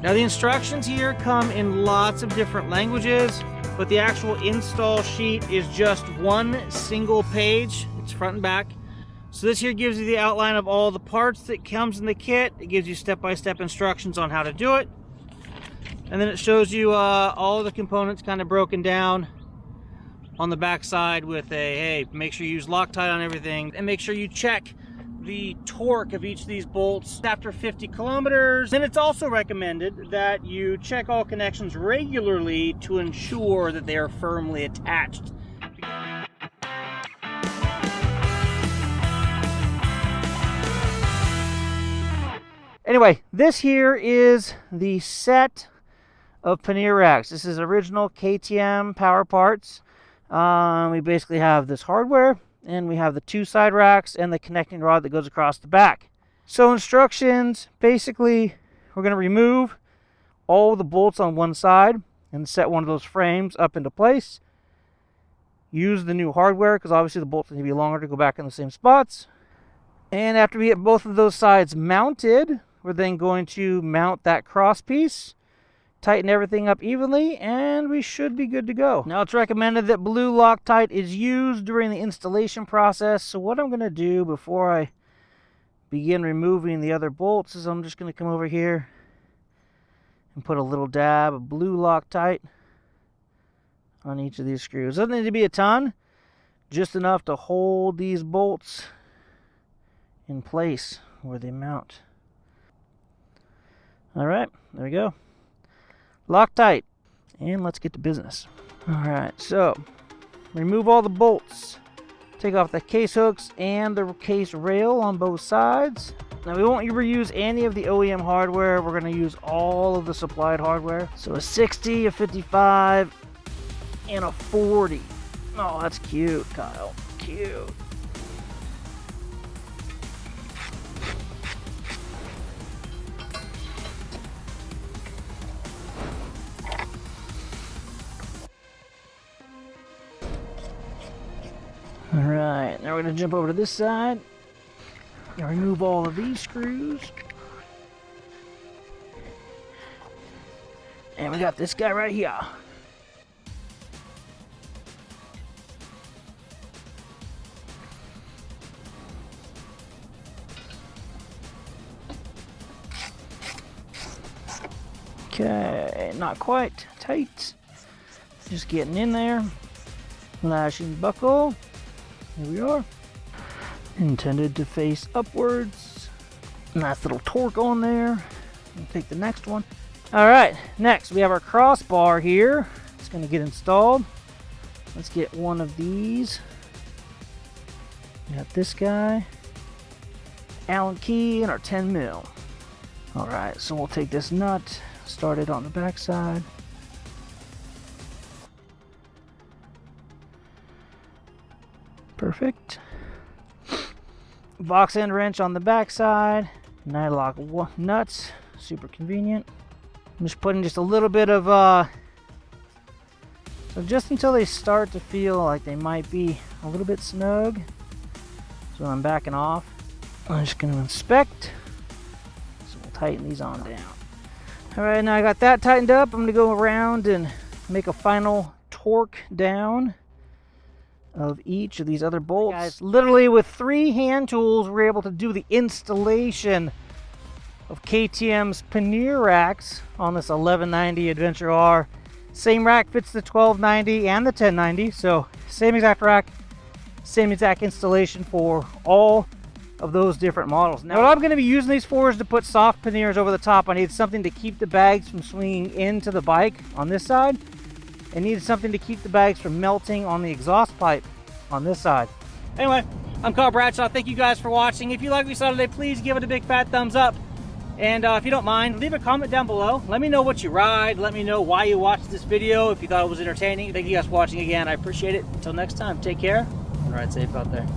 Now the instructions here come in lots of different languages, but the actual install sheet is just one single page. It's front and back. So this here gives you the outline of all the parts that comes in the kit. It gives you step-by-step instructions on how to do it. And then it shows you all of the components kind of broken down on the back side with a, hey, make sure you use Loctite on everything, and make sure you check the torque of each of these bolts after 50 kilometers. And it's also recommended that you check all connections regularly to ensure that they are firmly attached. Anyway, this here is the set of pannier racks. This is original KTM PowerParts. We basically have this hardware, and we have the two side racks and the connecting rod that goes across the back. So instructions, basically, we're going to remove all the bolts on one side and set one of those frames up into place. Use the new hardware, because obviously the bolts need to be longer to go back in the same spots. And after we get both of those sides mounted, we're then going to mount that cross piece, tighten everything up evenly, and we should be good to go. Now it's recommended that blue Loctite is used during the installation process. So what I'm going to do before I begin removing the other bolts is I'm just going to come over here and put a little dab of blue Loctite on each of these screws. Doesn't need to be a ton, just enough to hold these bolts in place where they mount. All right, there we go. Loctite, and let's get to business. All right, so remove all the bolts. Take off the case hooks and the case rail on both sides. Now we won't reuse any of the OEM hardware. We're going to use all of the supplied hardware. So a 60, a 55, and a 40. Oh, that's cute, Kyle. Cute. Alright, now we're going to jump over to this side and remove all of these screws. And we got this guy right here. Okay, not quite tight. Just getting in there. Lashing buckle. Here we are. Intended to face upwards. Nice little torque on there. We'll take the next one. Alright, next we have our crossbar here. It's going to get installed. Let's get one of these. We got this guy. Allen key and our 10 mil. Alright, so we'll take this nut, start it on the back side. Perfect. Box end wrench on the back side. Nylock nuts. Super convenient. I'm just putting just a little bit of so just until they start to feel like they might be a little bit snug. So I'm backing off. I'm just going to inspect. So we'll tighten these on down. Alright, now I got that tightened up. I'm going to go around and make a final torque down of each of these other bolts. Guys, literally with 3 hand tools, we're able to do the installation of KTM's pannier racks on this 1190 Adventure R. Same rack fits the 1290 and the 1090, so same exact rack, same exact installation for all of those different models. Now, what I'm going to be using these for is to put soft panniers over the top. I need something to keep the bags from swinging into the bike on this side. I needed something to keep the bags from melting on the exhaust pipe on this side. Anyway, I'm Kyle Bradshaw. Thank you guys for watching. If you like what you saw today, please give it a big fat thumbs up. And if you don't mind, leave a comment down below. Let me know what you ride. Let me know why you watched this video, if you thought it was entertaining. Thank you guys for watching again. I appreciate it. Until next time, take care and ride safe out there.